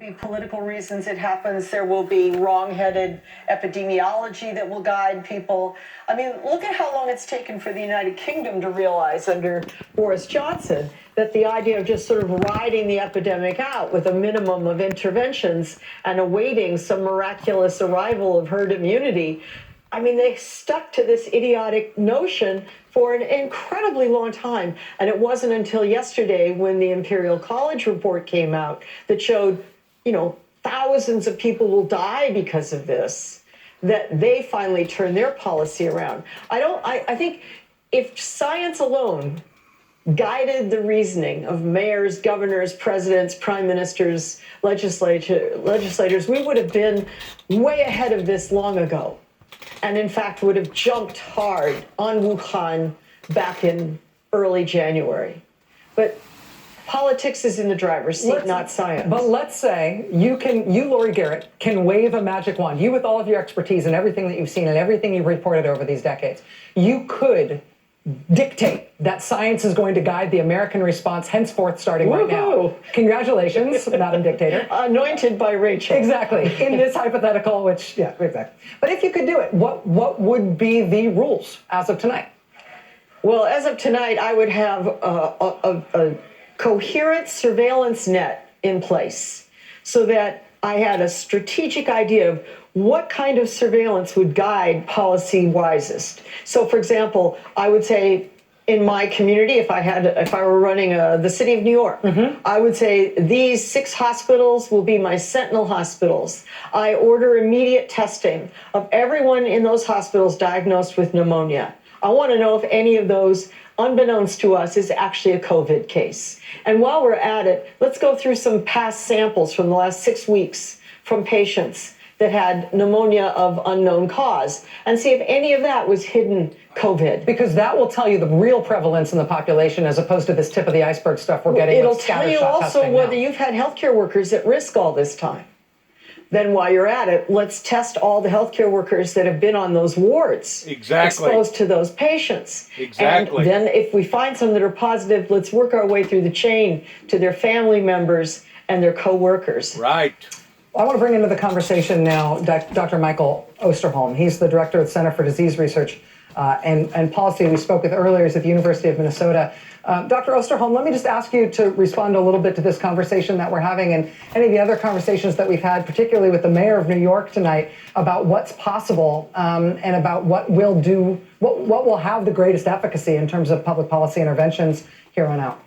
be political reasons it happens. There will be wrong-headed epidemiology that will guide people. I mean, look at how long it's taken for the United Kingdom to realize under Boris Johnson that the idea of just sort of riding the epidemic out with a minimum of interventions and awaiting some miraculous arrival of herd immunity. I mean, they stuck to this idiotic notion for an incredibly long time. And it wasn't until yesterday when the Imperial College report came out that showed, thousands of people will die because of this, that they finally turned their policy around. I think if science alone guided the reasoning of mayors, governors, presidents, prime ministers, legislators, we would have been way ahead of this long ago. And in fact, would have jumped hard on Wuhan back in early January. But politics is in the driver's seat, not science. But let's say you, Lori Garrett, can wave a magic wand. You, with all of your expertise and everything that you've seen and everything you've reported over these decades, you could dictate that science is going to guide the American response henceforth starting right now. Congratulations, Madam Dictator. Anointed by Rachel. Exactly. In this hypothetical, exactly. But if you could do it, what would be the rules as of tonight? Well, as of tonight, I would have a coherent surveillance net in place so that I had a strategic idea of what kind of surveillance would guide policy wisest. So, for example, I would say in my community, if I were running the city of New York, I would say these 6 hospitals will be my sentinel hospitals. I order immediate testing of everyone in those hospitals diagnosed with pneumonia. I want to know if any of those, unbeknownst to us, is actually a COVID case. And while we're at it, let's go through some past samples from the last 6 weeks from patients that had pneumonia of unknown cause and see if any of that was hidden COVID. Because that will tell you the real prevalence in the population as opposed to this tip of the iceberg stuff we're getting. It'll tell you also whether you've had healthcare workers at risk all this time. Then while you're at it, let's test all the healthcare workers that have been on those wards. Exactly. Exposed to those patients. Exactly. And then if we find some that are positive, let's work our way through the chain to their family members and their co-workers. Right. I want to bring into the conversation now Dr. Michael Osterholm. He's the director of the Center for Disease Research and Policy we spoke with earlier is at the University of Minnesota. Dr. Osterholm, let me just ask you to respond a little bit to this conversation that we're having and any of the other conversations that we've had, particularly with the mayor of New York tonight, about what's possible and about what will have the greatest efficacy in terms of public policy interventions here on out.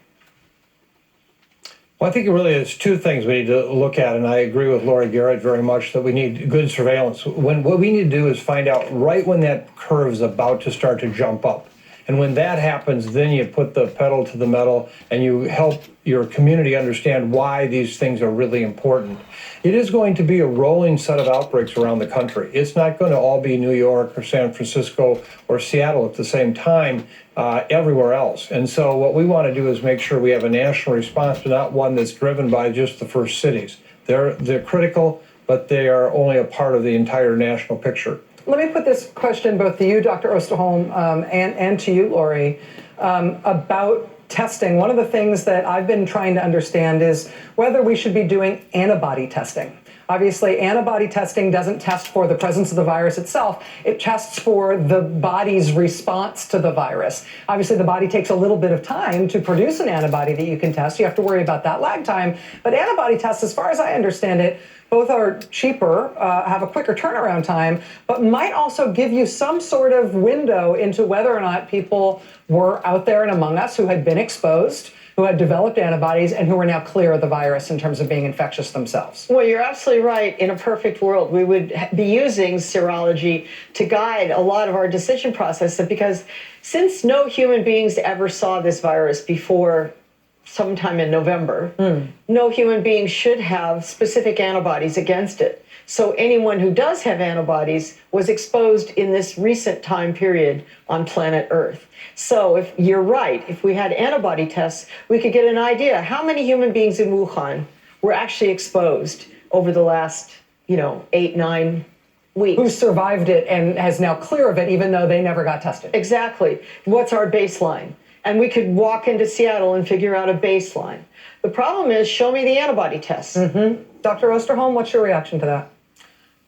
Well, I think it really is 2 things we need to look at, and I agree with Lori Garrett very much that we need good surveillance. What we need to do is find out right when that curve is about to start to jump up. And when that happens, then you put the pedal to the metal and you help your community understand why these things are really important. It is going to be a rolling set of outbreaks around the country. It's not going to all be New York or San Francisco or Seattle at the same time everywhere else. And so what we want to do is make sure we have a national response, but not one that's driven by just the first cities. They're critical, but they are only a part of the entire national picture. Let me put this question both to you, Dr. Osterholm, and to you, Lori, about testing. One of the things that I've been trying to understand is whether we should be doing antibody testing. Obviously, antibody testing doesn't test for the presence of the virus itself. It tests for the body's response to the virus. Obviously, the body takes a little bit of time to produce an antibody that you can test. You have to worry about that lag time. But antibody tests, as far as I understand it, both are cheaper, have a quicker turnaround time, but might also give you some sort of window into whether or not people were out there and among us who had been exposed, who had developed antibodies, and who were now clear of the virus in terms of being infectious themselves. Well, you're absolutely right. In a perfect world, we would be using serology to guide a lot of our decision process, because since no human beings ever saw this virus before sometime in November, no human being should have specific antibodies against it. So anyone who does have antibodies was exposed in this recent time period on planet Earth. So if you're right, if we had antibody tests, we could get an idea how many human beings in Wuhan were actually exposed over the last, 8-9 weeks. Who survived it and has now clear of it, even though they never got tested. Exactly. What's our baseline? And we could walk into Seattle and figure out a baseline. The problem is, show me the antibody tests. Dr. Osterholm, what's your reaction to that?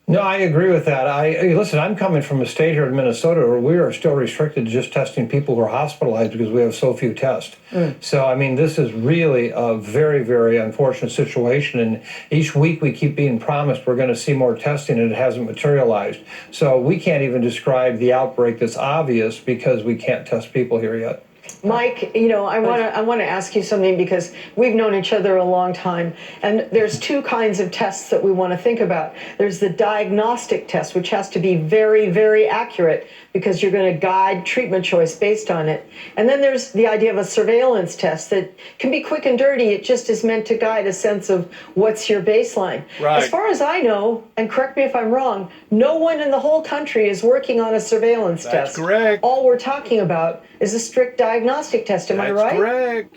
No, I agree with that. Listen, I'm coming from a state here in Minnesota where we are still restricted to just testing people who are hospitalized because we have so few tests. So, I mean, this is really a very, very unfortunate situation. And each week we keep being promised we're going to see more testing and it hasn't materialized. So we can't even describe the outbreak that's obvious because we can't test people here yet. Mike, I want to ask you something because we've known each other a long time, and there's two kinds of tests that we want to think about. There's the diagnostic test, which has to be very, very accurate because you're going to guide treatment choice based on it. And then there's the idea of a surveillance test that can be quick and dirty. It just is meant to guide a sense of what's your baseline. Right. As far as I know, and correct me if I'm wrong, no one in the whole country is working on a surveillance test. That's correct. All we're talking about is a strict diagnostic test. Am I right? That's correct.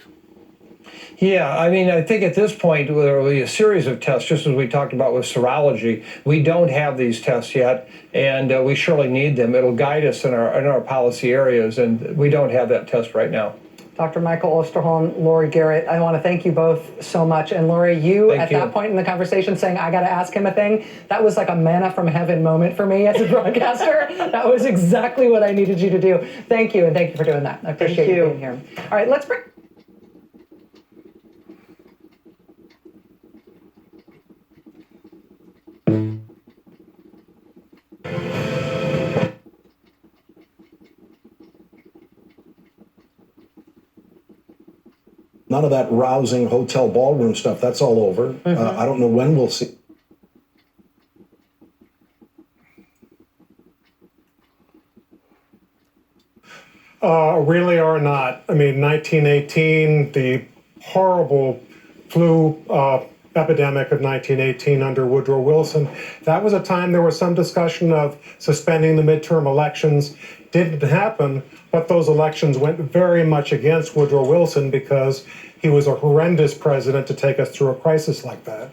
Yeah, I mean, I think at this point, there will be a series of tests, just as we talked about with serology. We don't have these tests yet, and we surely need them. It'll guide us in our policy areas, and we don't have that test right now. Dr. Michael Osterholm, Lori Garrett, I want to thank you both so much. And Lori, you Thank you. that point in the conversation saying, I got to ask him a thing, that was like a manna from heaven moment for me as a broadcaster. That was exactly what I needed you to do. Thank you, and thank you for doing that. I appreciate you being here. All right, let's bring... None of that rousing hotel ballroom stuff, that's all over. I don't know when we'll see. Really are not. I mean, 1918, the horrible flu epidemic of 1918 under Woodrow Wilson, that was a time there was some discussion of suspending the midterm elections. Didn't happen, but those elections went very much against Woodrow Wilson because he was a horrendous president to take us through a crisis like that.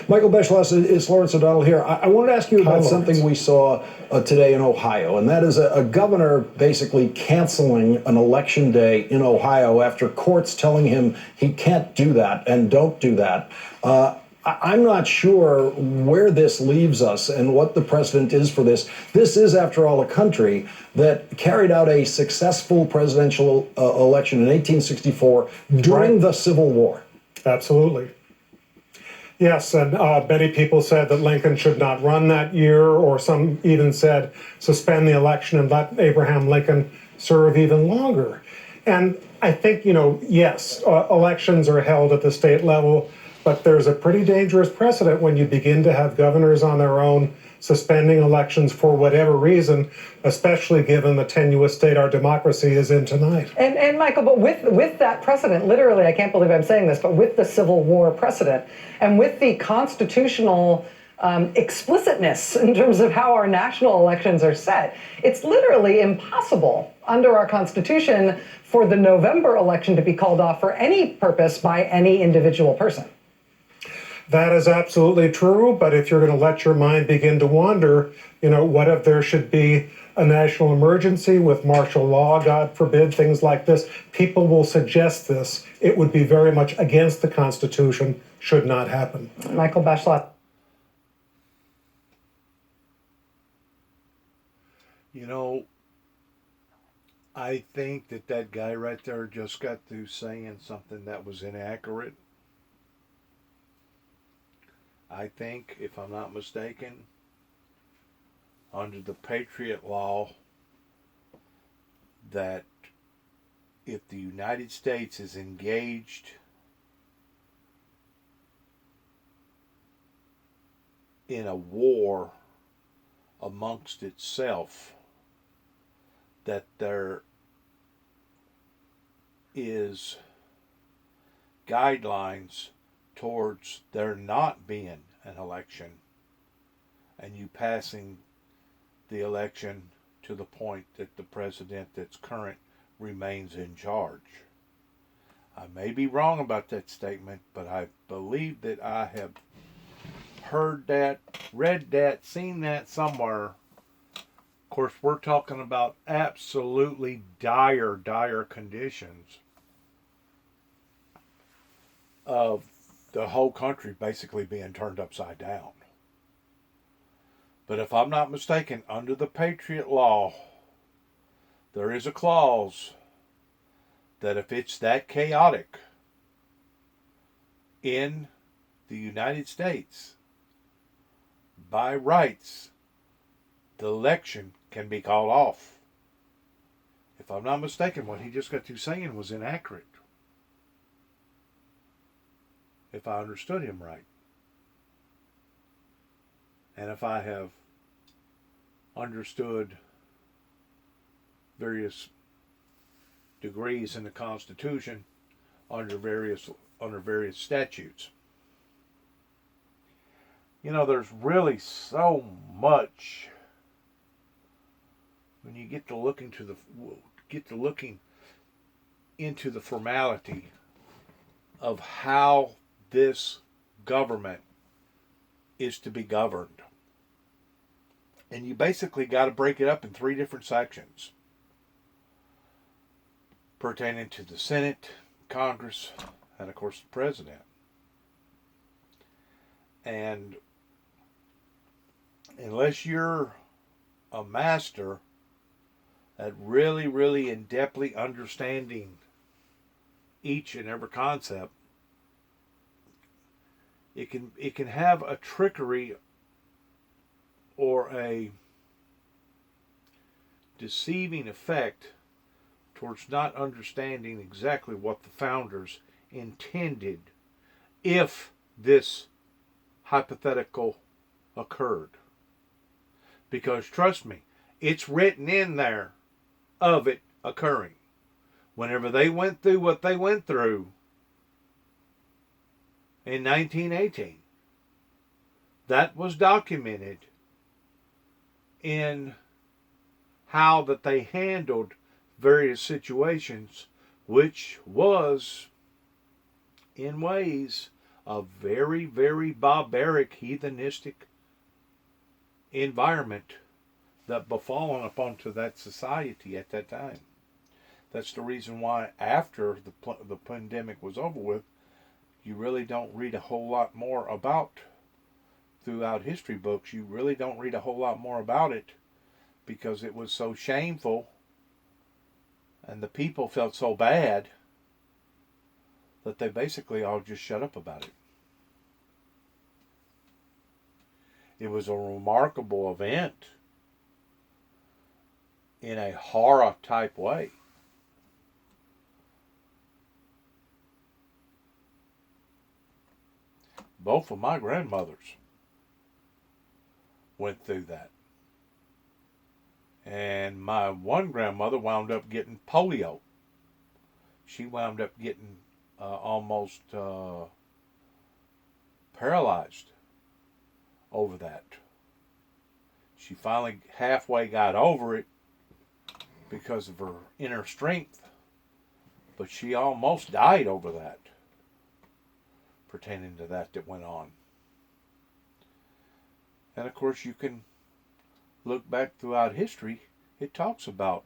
Michael Beschloss, it's Lawrence O'Donnell here. I wanted to ask you about Lawrence. something we saw today in Ohio, and that is a governor basically canceling an election day in Ohio after courts telling him he can't do that and don't do that. I'm not sure where this leaves us and what the precedent is for this. This is, after all, a country that carried out a successful presidential election in 1864 during the Civil War. Absolutely. Yes, and many people said that Lincoln should not run that year, or some even said suspend the election and let Abraham Lincoln serve even longer. And I think, yes, elections are held at the state level, but there's a pretty dangerous precedent when you begin to have governors on their own suspending elections for whatever reason, especially given the tenuous state our democracy is in tonight. And Michael, but with that precedent, literally, I can't believe I'm saying this, but with the Civil War precedent and with the constitutional explicitness in terms of how our national elections are set, it's literally impossible under our Constitution for the November election to be called off for any purpose by any individual person. That is absolutely true, but if you're going to let your mind begin to wander, what if there should be a national emergency with martial law, God forbid, things like this? People will suggest this. It would be very much against the Constitution, should not happen. Michael Beschloss. I think that guy right there just got through saying something that was inaccurate. I think, if I'm not mistaken, under the Patriot Law, that if the United States is engaged in a war amongst itself, that there is guidelines towards there not being an election and you passing the election to the point that the president that's current remains in charge. I may be wrong about that statement, but I believe that I have heard that, read that, seen that somewhere. Of course, we're talking about absolutely dire conditions of the whole country basically being turned upside down. But if I'm not mistaken, under the Patriot Law, there is a clause that if it's that chaotic in the United States, by rights, the election can be called off. If I'm not mistaken, what he just got through saying was inaccurate. If I understood him right. And if I have understood various degrees in the Constitution under various statutes. You know, there's really so much when you get to looking into the formality of how this government is to be governed. And you basically got to break it up in 3 different sections pertaining to the Senate, Congress, and of course the President. And unless you're a master at really, really in-depthly understanding each and every concept, it can have a trickery or a deceiving effect towards not understanding exactly what the founders intended if this hypothetical occurred. Because trust me, it's written in there of it occurring. Whenever they went through what they went through in 1918, that was documented in how that they handled various situations, which was in ways a very, very barbaric, heathenistic environment that befallen upon to that society at that time. That's the reason why after the pandemic was over with, you really don't read a whole lot more about, throughout history books, you really don't read a whole lot more about it because it was so shameful and the people felt so bad that they basically all just shut up about it. It was a remarkable event in a horror type way. Both of my grandmothers went through that. And my one grandmother wound up getting polio. She wound up getting almost paralyzed over that. She finally halfway got over it because of her inner strength, but she almost died over that, pertaining to that went on. And of course you can look back throughout history, it talks about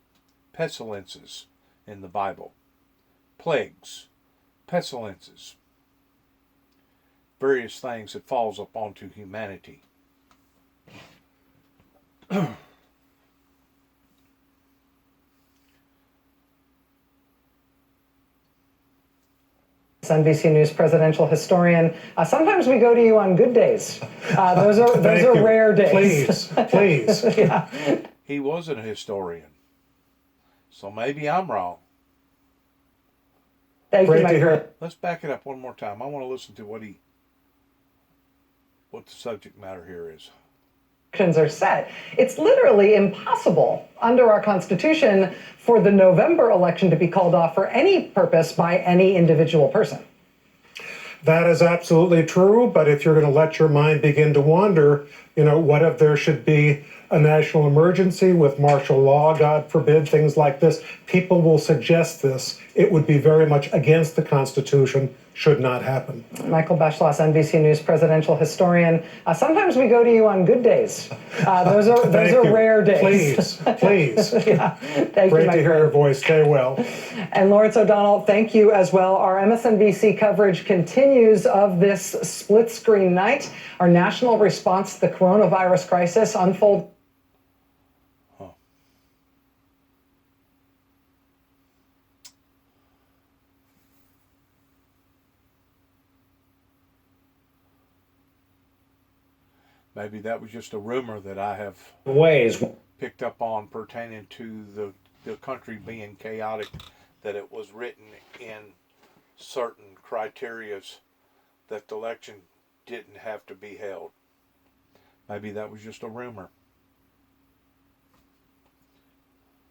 pestilences in the Bible. Plagues, pestilences, various things that falls upon to humanity. NBC News presidential historian. Sometimes we go to you on good days. Those are rare days. Please. Yeah. He wasn't a historian, so maybe I'm wrong. Thank Great you, my to hear. friend. Let's back it up one more time. I want to listen to what the subject matter here is. Are set. It's literally impossible under our Constitution for the November election to be called off for any purpose by any individual person. That is absolutely true, but if you're going to let your mind begin to wander, what if there should be a national emergency with martial law, God forbid, things like this? People will suggest this. It would be very much against the Constitution should not happen. Michael Beschloss, NBC News presidential historian. Sometimes we go to you on good days. Those are rare days. Please. Yeah. Thank Great you, my to hear friend. your voice. Stay well. And Lawrence O'Donnell, thank you as well. Our MSNBC coverage continues of this split screen night. Our national response to the coronavirus crisis unfolds. Maybe that was just a rumor that I have Ways. picked up on pertaining to the country being chaotic, that it was written in certain criterias that the election didn't have to be held. Maybe that was just a rumor.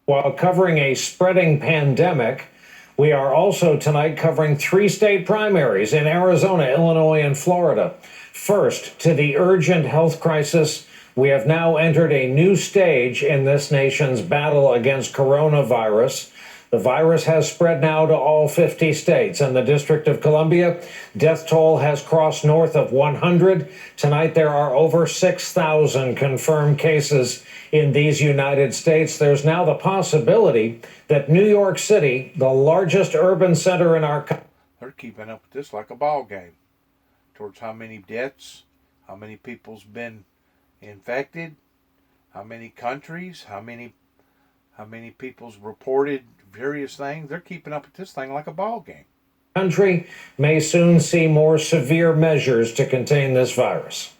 While covering a spreading pandemic, we are also tonight covering 3 state primaries in Arizona, Illinois, and Florida. First, to the urgent health crisis, we have now entered a new stage in this nation's battle against coronavirus. The virus has spread now to all 50 states. And the District of Columbia, death toll has crossed north of 100. Tonight, there are over 6,000 confirmed cases in these United States. There's now the possibility that New York City, the largest urban center in our country, They're keeping up with this like a ball game, towards how many deaths, how many people's been infected, how many countries, how many people's reported various things. They're keeping up with this thing like a ball game. may soon see more severe measures to contain this virus.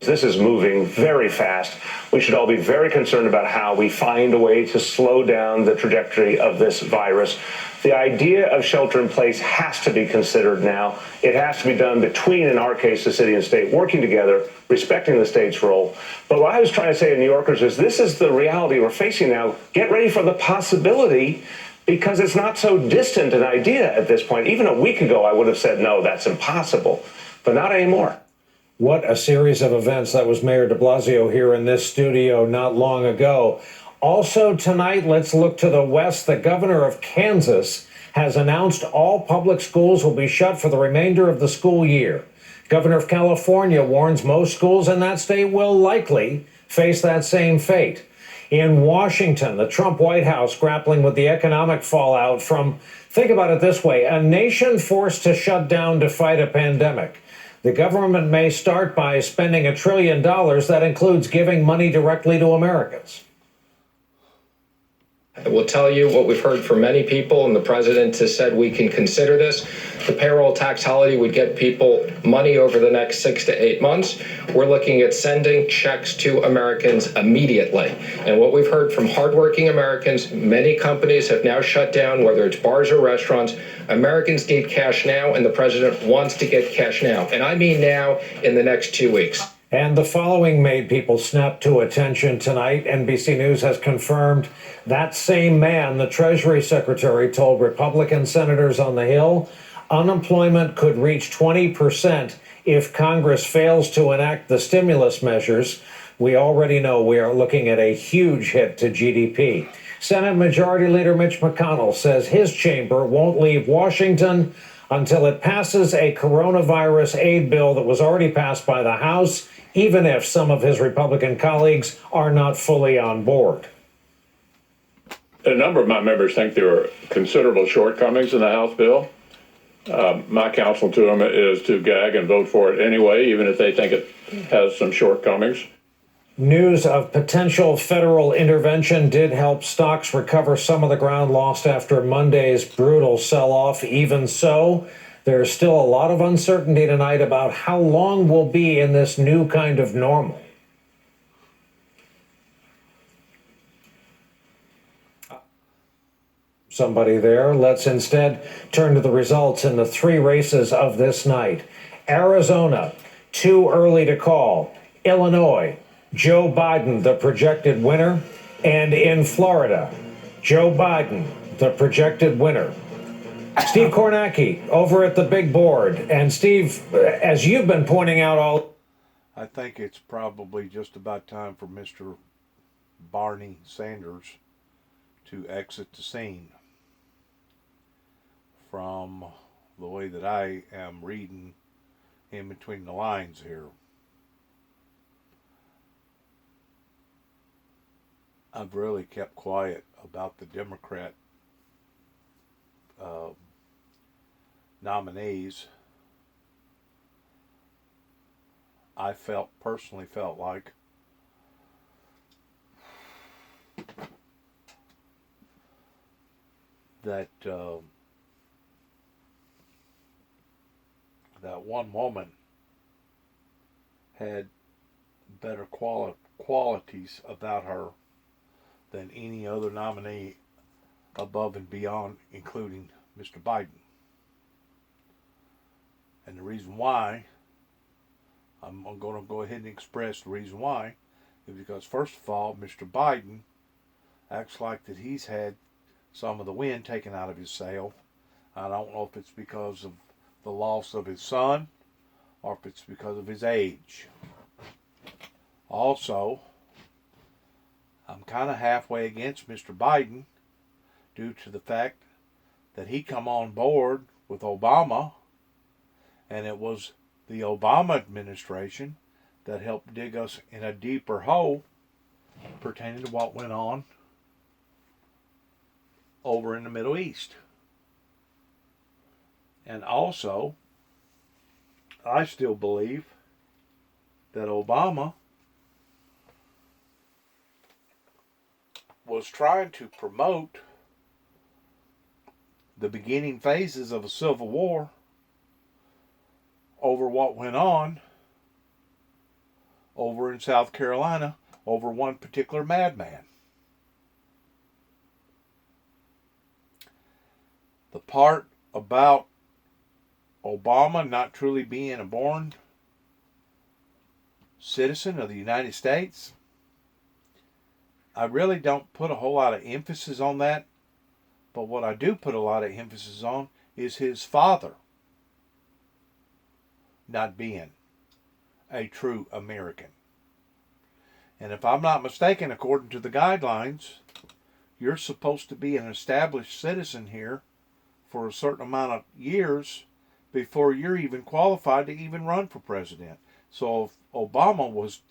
This is moving very fast. We should all be very concerned about how we find a way to slow down the trajectory of this virus. The idea of shelter in place has to be considered now. It has to be done between, in our case, the city and state, working together, respecting the state's role. But what I was trying to say to New Yorkers is this is the reality we're facing now. Get ready for the possibility, because it's not so distant an idea at this point. Even a week ago, I would have said, no, that's impossible, but not anymore. What a series of events. That was Mayor de Blasio here in this studio not long ago. Also tonight, let's look to the west. The governor of Kansas has announced all public schools will be shut for the remainder of the school year. Governor of California warns most schools in that state will likely face that same fate. In Washington, the Trump White House grappling with the economic fallout from, think about it this way, a nation forced to shut down to fight a pandemic. The government may start by spending $1 trillion. That includes giving money directly to Americans. I will tell you what we've heard from many people, and the president has said we can consider this. The payroll tax holiday would get people money over the next 6 to 8 months. We're looking at sending checks to Americans immediately. And what we've heard from hardworking Americans, many companies have now shut down, whether it's bars or restaurants. Americans need cash now, and the president wants to get cash now. And I mean now, in the next 2 weeks. And the following made people snap to attention tonight. NBC News has confirmed that same man, the Treasury Secretary, told Republican senators on the Hill unemployment could reach 20% if Congress fails to enact the stimulus measures. We already know we are looking at a huge hit to GDP. Senate Majority Leader Mitch McConnell says his chamber won't leave Washington until it passes a coronavirus aid bill that was already passed by the House, even if some of his Republican colleagues are not fully on board. A number of my members think there are considerable shortcomings in the House bill. My counsel to them is to gag and vote for it anyway, even if they think it has some shortcomings. News of potential federal intervention did help stocks recover some of the ground lost after Monday's brutal sell-off. Even so, there's still a lot of uncertainty tonight about how long we'll be in this new kind of normal. Somebody there. Let's instead turn to the results in the 3 races of this night. Arizona, too early to call. Illinois, Joe Biden, the projected winner. And in Florida, Joe Biden, the projected winner. Steve Kornacki over at the big board. And Steve, as you've been pointing out all... I think it's probably just about time for Mr. Barney Sanders to exit the scene. From the way that I am reading in between the lines here. I've really kept quiet about the Democrat nominees. I personally felt like that that one woman had better qualities about her than any other nominee above and beyond, including Mr. Biden. And the reason why, I'm going to go ahead and express the reason why, is because first of all, Mr. Biden acts like that he's had some of the wind taken out of his sail. I don't know if it's because of the loss of his son or if it's because of his age. Also, I'm kind of halfway against Mr. Biden due to the fact that he come on board with Obama, and it was the Obama administration that helped dig us in a deeper hole pertaining to what went on over in the Middle East. And also, I still believe that Obama was trying to promote the beginning phases of a civil war over what went on over in South Carolina over one particular madman. The part about Obama not truly being a born citizen of the United States, I really don't put a whole lot of emphasis on that, but what I do put a lot of emphasis on is his father not being a true American. And if I'm not mistaken, according to the guidelines, you're supposed to be an established citizen here for a certain amount of years before you're even qualified to even run for president. So if Obama was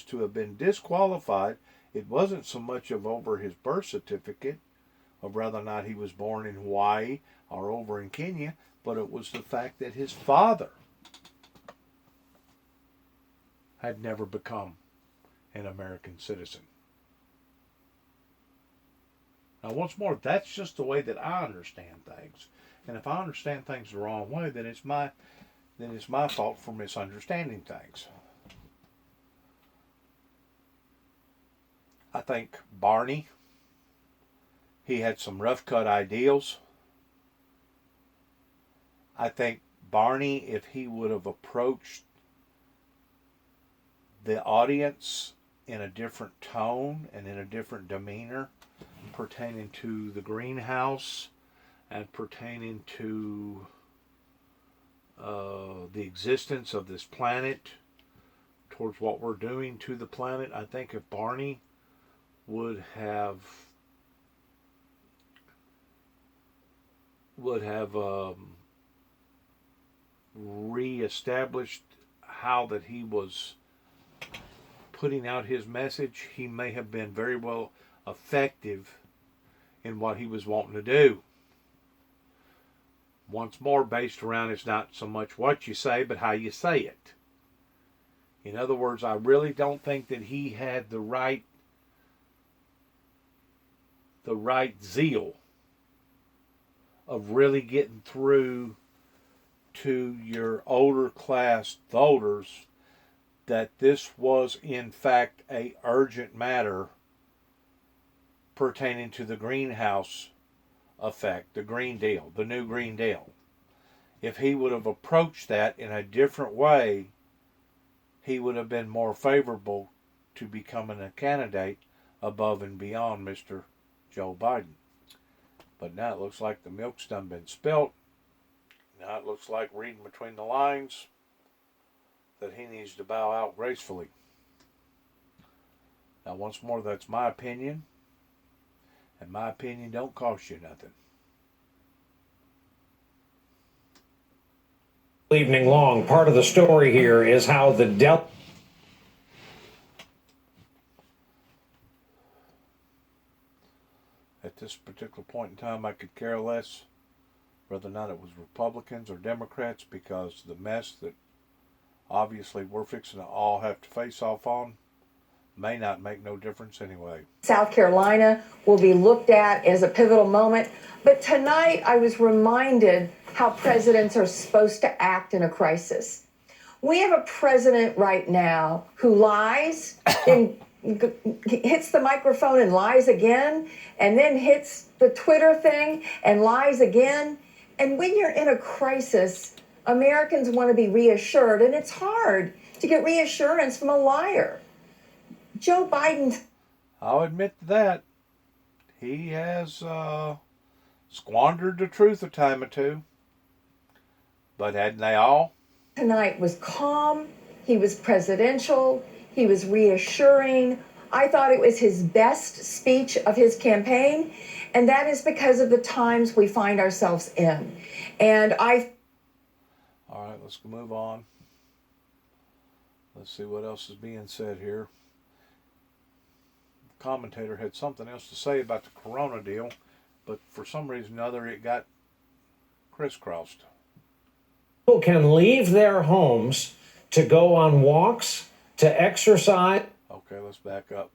to have been disqualified, it wasn't so much of over his birth certificate of whether or not he was born in Hawaii or over in Kenya, but it was the fact that his father had never become an American citizen. Now, once more, that's just the way that I understand things. And if I understand things the wrong way, then it's my fault for misunderstanding things. I think Barney, he had some rough cut ideals. I think Barney, if he would have approached the audience in a different tone and in a different demeanor pertaining to the greenhouse and pertaining to the existence of this planet towards what we're doing to the planet, I think if Barney would have reestablished how that he was putting out his message, he may have been very well effective in what he was wanting to do. Once more, based around it's not so much what you say, but how you say it. In other words, I really don't think that he had the right zeal of really getting through to your older class voters that this was in fact a urgent matter pertaining to the greenhouse effect, the Green Deal, the new Green Deal. If he would have approached that in a different way, he would have been more favorable to becoming a candidate above and beyond Mr. Joe Biden. But now it looks like the milk's done been spilt. Now it looks like, reading between the lines, that he needs to bow out gracefully. Now, once more, that's my opinion, and my opinion don't cost you nothing. evening long. Part of the story here is how the At this particular point in time, I could care less whether or not it was Republicans or Democrats, because the mess that obviously we're fixing to all have to face off on may not make no difference anyway. South Carolina will be looked at as a pivotal moment. But tonight I was reminded how presidents are supposed to act in a crisis. We have a president right now who lies and hits the microphone and lies again, and then hits the Twitter thing and lies again. And when you're in a crisis, Americans want to be reassured, and it's hard to get reassurance from a liar. Joe Biden. I'll admit to that. He has squandered the truth a time or two. But hadn't they all? Tonight was calm. He was presidential. He was reassuring. I thought it was his best speech of his campaign. And that is because of the times we find ourselves in. And all right, let's move on. Let's see what else is being said here. The commentator had something else to say about the corona deal, but for some reason or other it got crisscrossed. people can leave their homes to go on walks, to exercise. Okay, let's back up.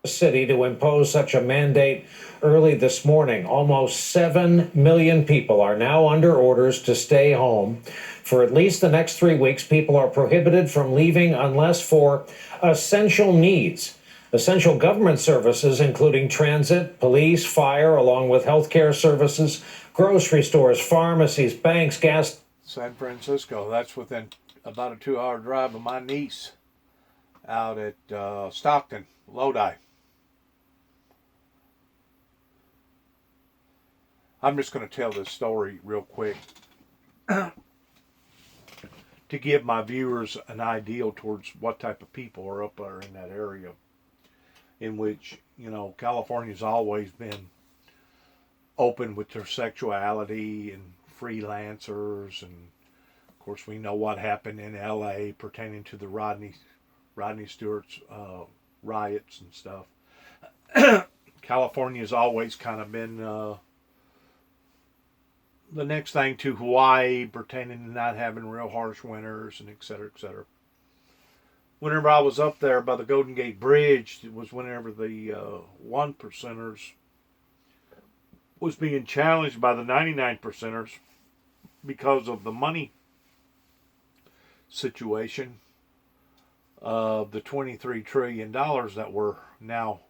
City to impose such a mandate early this morning. Almost 7 million people are now under orders to stay home. For at least the next 3 weeks, people are prohibited from leaving unless for essential needs. Essential government services, including transit, police, fire, along with healthcare services, grocery stores, pharmacies, banks, gas. San Francisco, that's within about a 2-hour drive of my niece out at Stockton, Lodi. I'm just going to tell this story real quick to give my viewers an idea towards what type of people are up there in that area, in which, you know, California's always been open with their sexuality and freelancers, and of course we know what happened in LA pertaining to the Rodney Stewart's riots and stuff. California's always kind of been the next thing to Hawaii, pertaining to not having real harsh winters and et cetera, et cetera. Whenever I was up there by the Golden Gate Bridge, it was whenever the 1%ers was being challenged by the 99%ers because of the money situation of the $23 trillion that we're now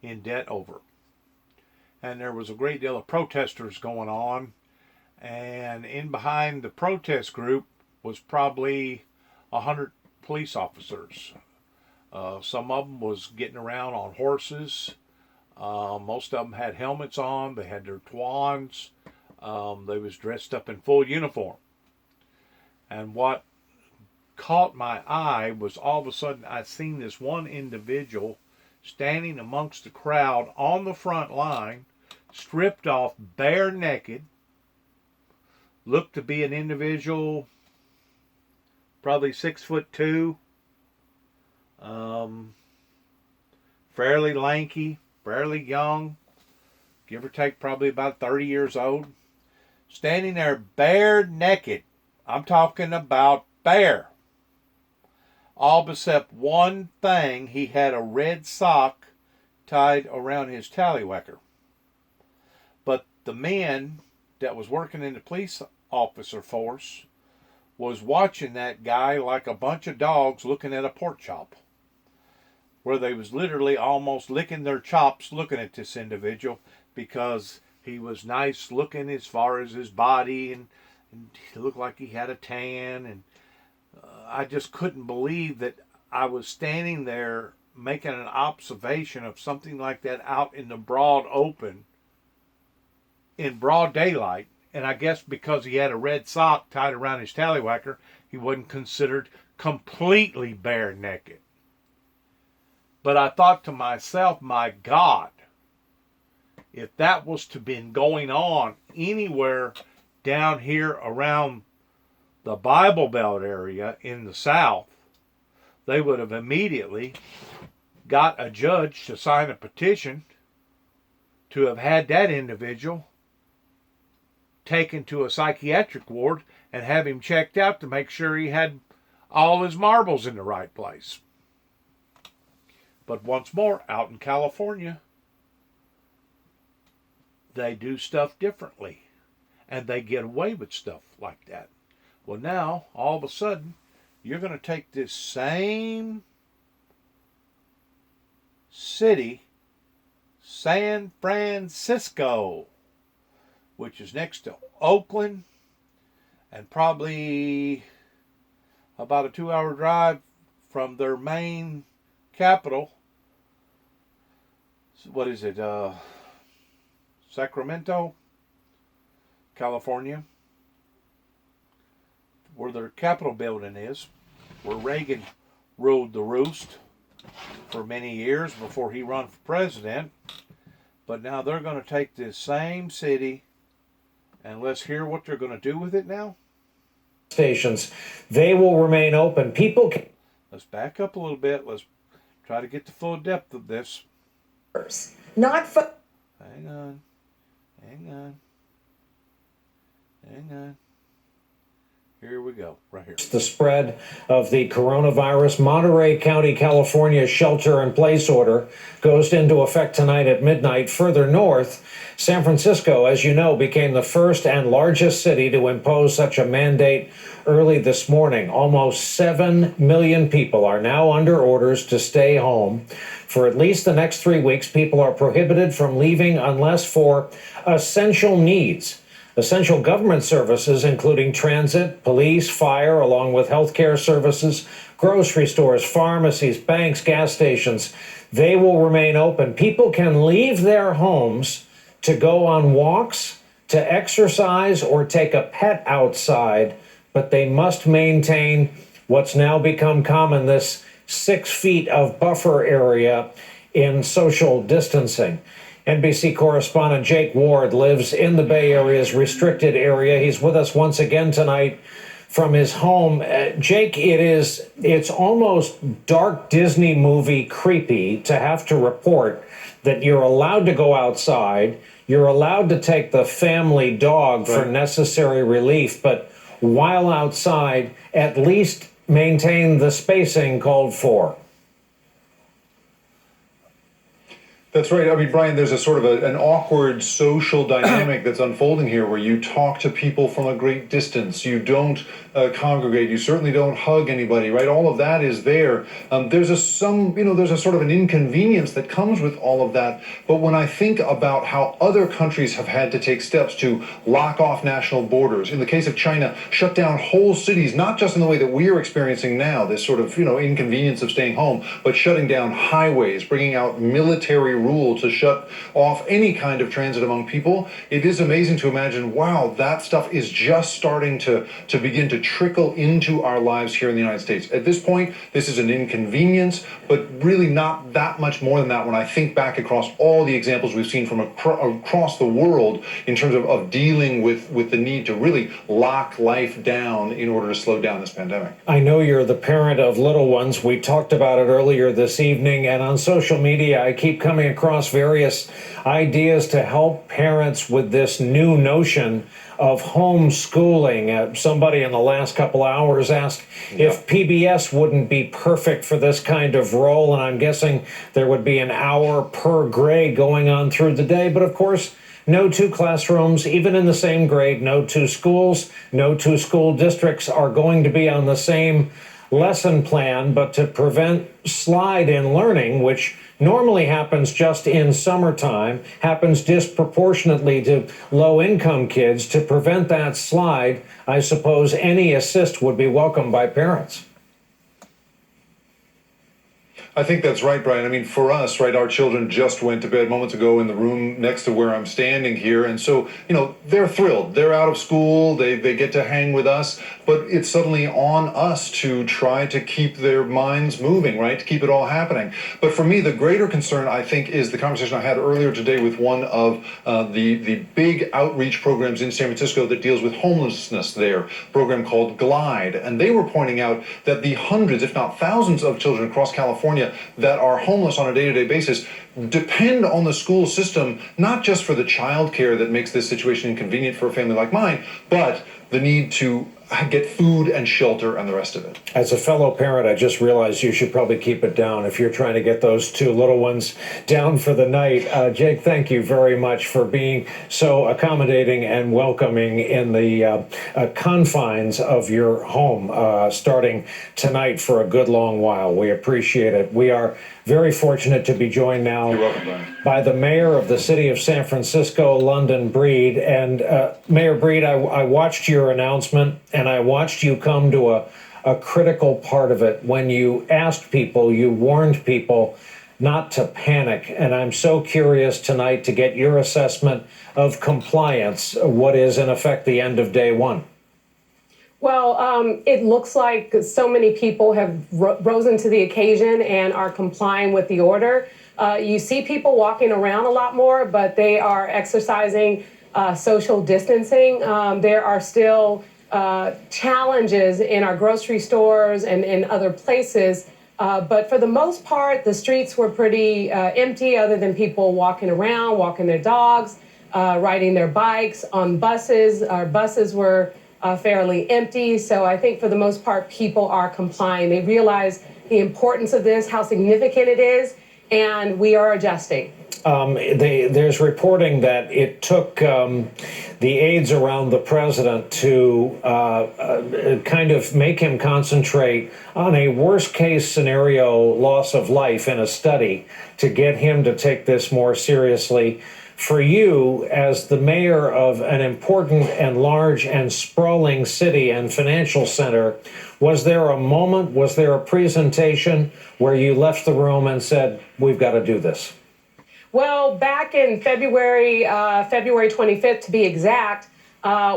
in debt over. And there was a great deal of protesters going on. And in behind the protest group was probably 100 police officers. Some of them was getting around on horses. Most of them had helmets on. They had their twans. They was dressed up in full uniform. And what caught my eye was all of a sudden I seen this one individual standing amongst the crowd on the front line, stripped off, bare naked. Looked to be an individual, probably 6'2", fairly lanky, fairly young, give or take probably about 30 years old, standing there bare naked. I'm talking about bare. All except one thing, he had a red sock tied around his tallywhacker. But the men that was working in the police officer force was watching that guy like a bunch of dogs looking at a pork chop, where they was literally almost licking their chops looking at this individual, because he was nice looking as far as his body, and he looked like he had a tan, and I just couldn't believe that I was standing there making an observation of something like that out in the broad open in broad daylight. And I guess because he had a red sock tied around his tallywhacker, he wasn't considered completely bare naked. But I thought to myself, my God, if that was to been going on anywhere down here around the Bible Belt area in the South, they would have immediately got a judge to sign a petition to have had that individual taken to a psychiatric ward and have him checked out to make sure he had all his marbles in the right place. But once more, out in California, they do stuff differently, and they get away with stuff like that. Well, now, all of a sudden, you're going to take this same city, San Francisco, which is next to Oakland, and probably about a 2-hour drive from their main capital. What is it? Sacramento, California, where their Capitol building is, where Reagan ruled the roost for many years before he ran for president. But now they're going to take this same city, and let's hear what they're going to do with it now. Stations, they will remain open. People can... Let's back up a little bit. Let's try to get the full depth of this. Not for. Hang on. Here we go, right here. The spread of the coronavirus. Monterey County, California shelter-in-place order goes into effect tonight at midnight. Further north, San Francisco, as you know, became the first and largest city to impose such a mandate early this morning. Almost 7 million people are now under orders to stay home. For at least the next 3 weeks, people are prohibited from leaving unless for essential needs. Essential government services, including transit, police, fire, along with healthcare services, grocery stores, pharmacies, banks, gas stations, they will remain open. People can leave their homes to go on walks, to exercise, or take a pet outside, but they must maintain what's now become common, this 6 feet of buffer area in social distancing. NBC correspondent Jake Ward lives in the Bay Area's restricted area. He's with us once again tonight from his home. Jake, it's almost dark Disney movie creepy to have to report that you're allowed to go outside, you're allowed to take the family dog for necessary relief, but while outside, at least maintain the spacing called for. That's right. I mean, Brian, there's a sort of an awkward social dynamic that's unfolding here where you talk to people from a great distance. You don't congregate. You certainly don't hug anybody, right? All of that is there. There's a sort of an inconvenience that comes with all of that. But when I think about how other countries have had to take steps to lock off national borders, in the case of China, shut down whole cities, not just in the way that we are experiencing now, this sort of, inconvenience of staying home, but shutting down highways, bringing out military rule to shut off any kind of transit among people. It is amazing to imagine, wow, that stuff is just starting to begin to trickle into our lives here in the United States. At this point, this is an inconvenience, but really not that much more than that when I think back across all the examples we've seen from across the world in terms of dealing with the need to really lock life down in order to slow down this pandemic. I know you're the parent of little ones. We talked about it earlier this evening, and on social media, I keep coming across various ideas to help parents with this new notion of homeschooling. Somebody in the last couple hours asked if PBS wouldn't be perfect for this kind of role, and I'm guessing there would be an hour per grade going on through the day. But of course, no two classrooms, even in the same grade, no two schools, no two school districts are going to be on the same lesson plan. But to prevent slide in learning, which normally happens just in summertime, happens disproportionately to low-income kids, to prevent that slide, I suppose any assist would be welcomed by parents. I think that's right, Brian. I mean, for us, right, our children just went to bed moments ago in the room next to where I'm standing here. And so, they're thrilled. They're out of school. They get to hang with us. But it's suddenly on us to try to keep their minds moving, right, to keep it all happening. But for me, the greater concern, I think, is the conversation I had earlier today with one of the big outreach programs in San Francisco that deals with homelessness there, a program called Glide. And they were pointing out that the hundreds, if not thousands, of children across California that are homeless on a day-to-day basis depend on the school system, not just for the child care that makes this situation inconvenient for a family like mine, but the need to get food and shelter and the rest of it. As a fellow parent, I just realized you should probably keep it down if you're trying to get those two little ones down for the night. Jake, thank you very much for being so accommodating and welcoming in the confines of your home starting tonight for a good long while. We appreciate it. We are very fortunate to be joined now by the mayor of the city of San Francisco, London Breed. And Mayor Breed, I watched your announcement and I watched you come to a critical part of it when you asked people, you warned people not to panic. And I'm so curious tonight to get your assessment of compliance, what is in effect the end of day one. Well, it looks like so many people have risen to the occasion and are complying with the order. You see people walking around a lot more, but they are exercising social distancing. There are still challenges in our grocery stores and in other places. But for the most part, the streets were pretty empty, other than people walking around, walking their dogs, riding their bikes on buses. Our buses were fairly empty. So I think for the most part, people are complying. They realize the importance of this, how significant it is, and we are adjusting. There's reporting that it took the aides around the president to kind of make him concentrate on a worst case scenario loss of life in a study to get him to take this more seriously. For you, as the mayor of an important and large and sprawling city and financial center, was there a moment, was there a presentation where you left the room and said, we've got to do this? Well, back in February 25th to be exact,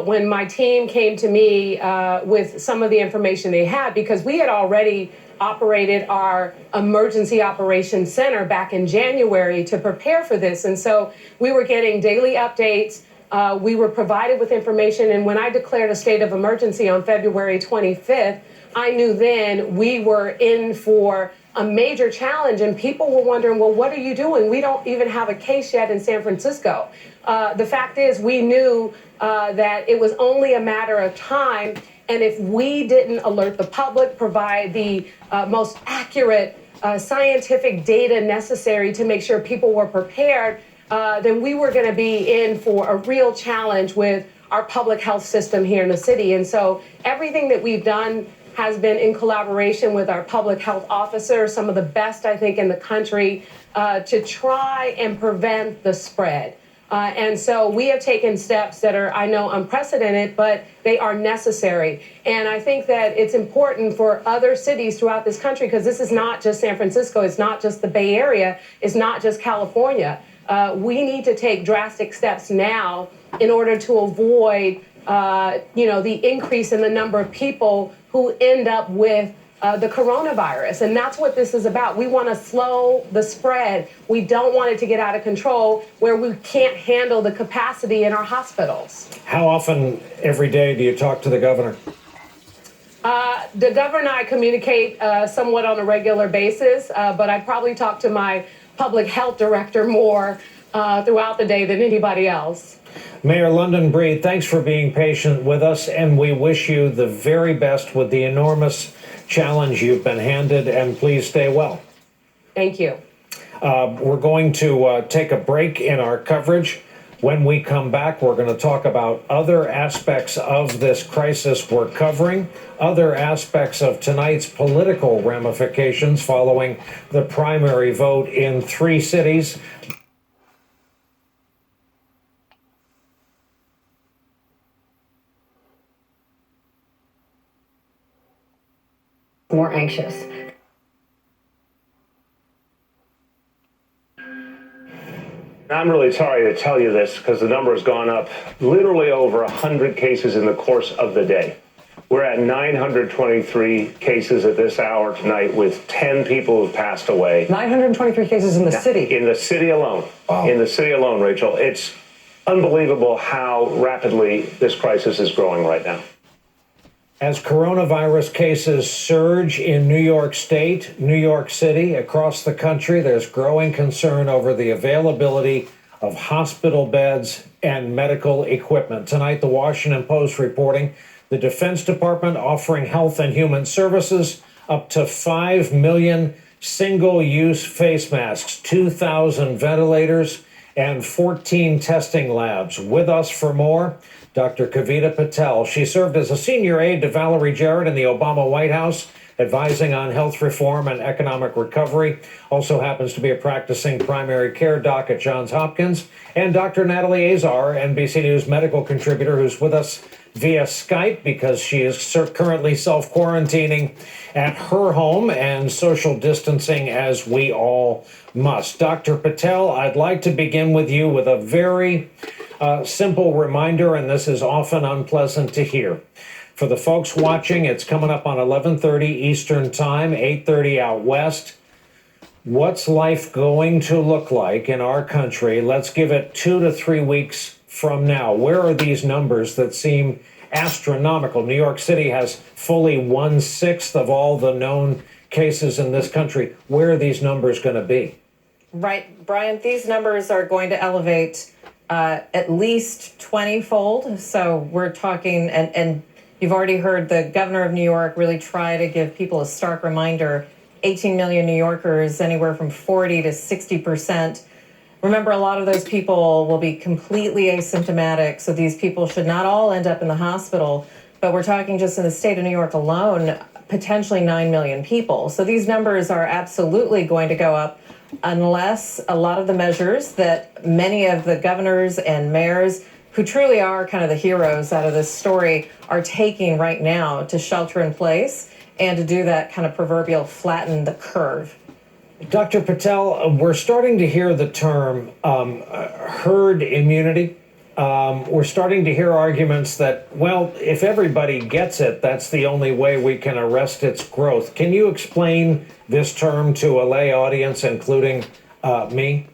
when my team came to me with some of the information they had, because we had already operated our emergency operations center back in January to prepare for this. And so we were getting daily updates. We were provided with information. And when I declared a state of emergency on February 25th, I knew then we were in for a major challenge. And people were wondering, well, what are you doing? We don't even have a case yet in San Francisco. The fact is, we knew that it was only a matter of time. And if we didn't alert the public, provide the most accurate scientific data necessary to make sure people were prepared, then we were going to be in for a real challenge with our public health system here in the city. And so everything that we've done has been in collaboration with our public health officers, some of the best, I think, in the country, to try and prevent the spread. And so we have taken steps that are, I know, unprecedented, but they are necessary. And I think that it's important for other cities throughout this country, because this is not just San Francisco, it's not just the Bay Area, it's not just California. We need to take drastic steps now in order to avoid, the increase in the number of people who end up with the coronavirus. And that's what this is about. We want to slow the spread. We don't want it to get out of control where we can't handle the capacity in our hospitals. How often every day do you talk to the governor? The governor and I communicate somewhat on a regular basis, but I probably talk to my public health director more throughout the day than anybody else. Mayor London Breed, thanks for being patient with us, and we wish you the very best with the enormous challenge you've been handed, and please stay well. Thank you. We're going to take a break in our coverage. When we come back, we're going to talk about other aspects of this crisis we're covering, other aspects of tonight's political ramifications following the primary vote in 3 cities. More anxious. I'm really sorry to tell you this because the number has gone up literally over 100 cases in the course of the day. We're at 923 cases at this hour tonight with 10 people who've passed away. 923 cases in the city? In the city alone. Wow. In the city alone, Rachel. It's unbelievable how rapidly this crisis is growing right now. As coronavirus cases surge in New York State, New York City, across the country, there's growing concern over the availability of hospital beds and medical equipment. Tonight, the Washington Post reporting the Defense Department offering Health and Human Services up to 5 million single-use face masks, 2,000 ventilators, and 14 testing labs. With us for more, Dr. Kavita Patel. She served as a senior aide to Valerie Jarrett in the Obama White House, advising on health reform and economic recovery. Also happens to be a practicing primary care doc at Johns Hopkins. And Dr. Natalie Azar, NBC News medical contributor, who's with us via Skype because she is currently self-quarantining at her home and social distancing as we all must. Dr. Patel, I'd like to begin with you with a very simple reminder, and this is often unpleasant to hear. For the folks watching, it's coming up on 11:30 Eastern Time, 8:30 out west. What's life going to look like in our country? Let's give it 2 to 3 weeks from now. Where are these numbers that seem astronomical? New York City has fully 1/6 of all the known cases in this country. Where are these numbers going to be? Right, Brian, these numbers are going to elevate at least 20-fold. So we're talking, and you've already heard the governor of New York really try to give people a stark reminder. 18 million New Yorkers, anywhere from 40 to 60%. Remember, a lot of those people will be completely asymptomatic, so these people should not all end up in the hospital. But we're talking just in the state of New York alone, potentially 9 million people. So these numbers are absolutely going to go up unless a lot of the measures that many of the governors and mayors, who truly are kind of the heroes out of this story, are taking right now to shelter in place and to do that kind of proverbial flatten the curve. Dr. Patel, we're starting to hear the term herd immunity. We're starting to hear arguments that, well, if everybody gets it, that's the only way we can arrest its growth. Can you explain this term to a lay audience, including me?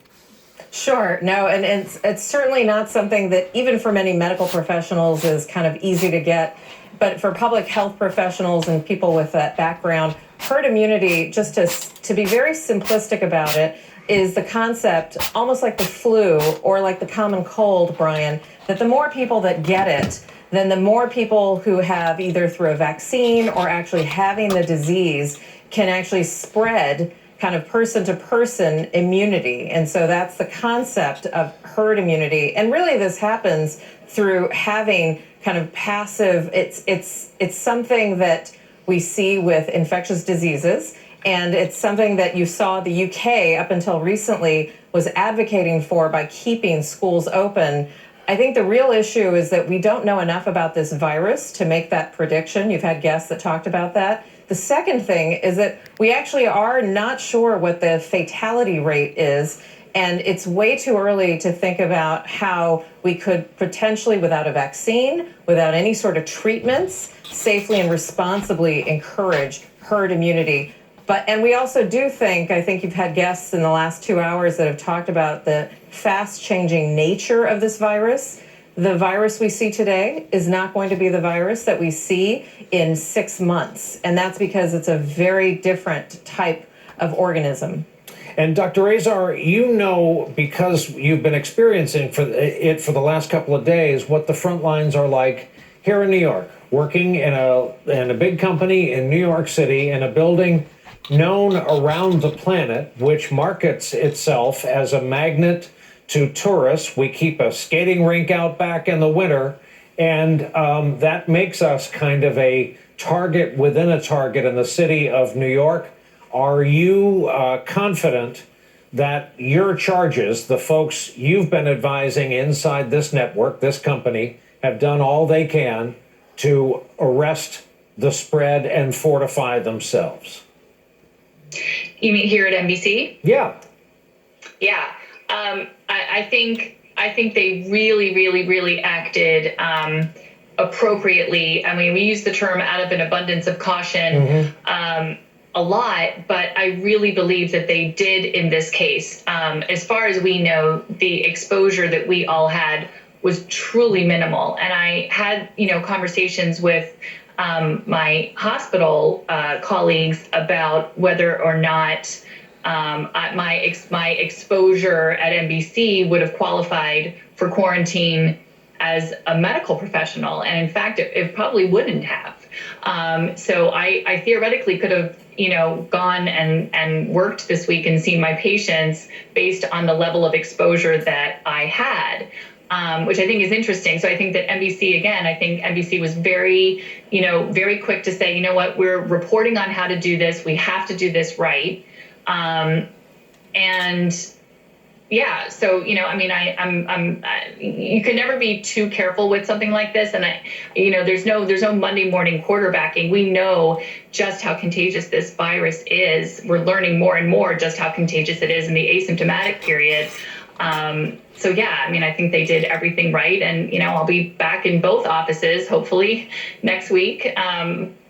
Sure. No, and it's certainly not something that even for many medical professionals is kind of easy to get. But for public health professionals and people with that background, herd immunity, just to be very simplistic about it, is the concept, almost like the flu or like the common cold, Brian, that the more people that get it, then the more people who have either through a vaccine or actually having the disease can actually spread kind of person to person immunity. And so that's the concept of herd immunity. And really this happens through having kind of passive, it's something that we see with infectious diseases. And it's something that you saw the UK up until recently was advocating for by keeping schools open. I think the real issue is that we don't know enough about this virus to make that prediction. You've had guests that talked about that. The second thing is that we actually are not sure what the fatality rate is. And it's way too early to think about how we could potentially, without a vaccine, without any sort of treatments, safely and responsibly encourage herd immunity. And we also do think, I think you've had guests in the last 2 hours that have talked about the fast changing nature of this virus. The virus we see today is not going to be the virus that we see in 6 months. And that's because it's a very different type of organism. And Dr. Azar, you know, because you've been experiencing it for the last couple of days, what the front lines are like here in New York, working in a big company in New York City in a building known around the planet, which markets itself as a magnet to tourists. We keep a skating rink out back in the winter, and that makes us kind of a target within a target in the city of New York. Are you confident that your charges, the folks you've been advising inside this network, this company, have done all they can to arrest the spread and fortify themselves? You mean here at NBC? Yeah. Yeah. I think they really acted appropriately. I mean, we use the term out of an abundance of caution a lot, but I really believe that they did in this case. As far as we know, the exposure that we all had was truly minimal. And I had, conversations with my hospital colleagues about whether or not my exposure at NBC would have qualified for quarantine as a medical professional. And in fact, it probably wouldn't have. So I theoretically could have, gone and worked this week and seen my patients based on the level of exposure that I had. Which I think is interesting. So I think that NBC was very, very quick to say, you know what, we're reporting on how to do this. We have to do this right. And yeah, so, you can never be too careful with something like this. And there's no Monday morning quarterbacking. We know just how contagious this virus is. We're learning more and more just how contagious it is in the asymptomatic period. So yeah, I think they did everything right. And, I'll be back in both offices, hopefully next week.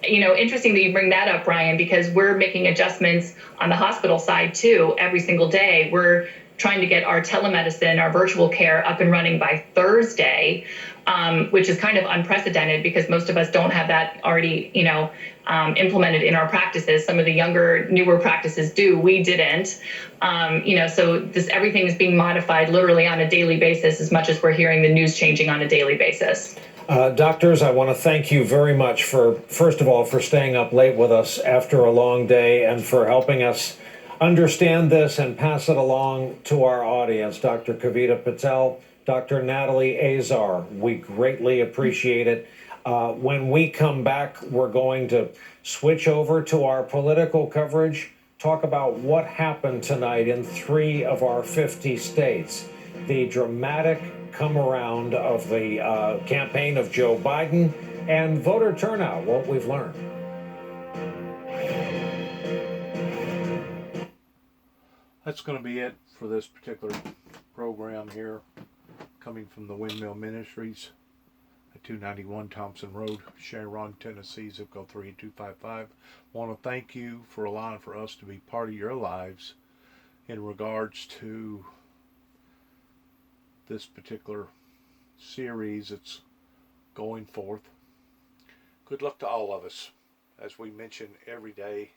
Interesting that you bring that up, Brian, because we're making adjustments on the hospital side too. Every single day, we're trying to get our telemedicine, our virtual care up and running by Thursday, which is kind of unprecedented because most of us don't have that already, implemented in our practices. Some of the newer practices do. We didn't. So everything is being modified literally on a daily basis as much as we're hearing the news changing on a daily basis. Doctors, I want to thank you very much first of all, for staying up late with us after a long day and for helping us understand this and pass it along to our audience. Dr. Kavita Patel, Dr. Natalie Azar, we greatly appreciate it. When we come back, we're going to switch over to our political coverage, talk about what happened tonight in 3 of our 50 states, the dramatic come around of the campaign of Joe Biden and voter turnout, what we've learned. That's going to be it for this particular program here, coming from the Windmill Ministries at 291 Thompson Road, Sharon, Tennessee, zip code 38255. Want to thank you for allowing for us to be part of your lives in regards to this particular series that's going forth. Good luck to all of us, as we mention every day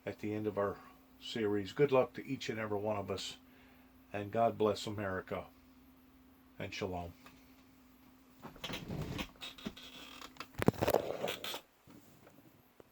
at the end of our series. Good luck to each and every one of us, and God bless America, and shalom.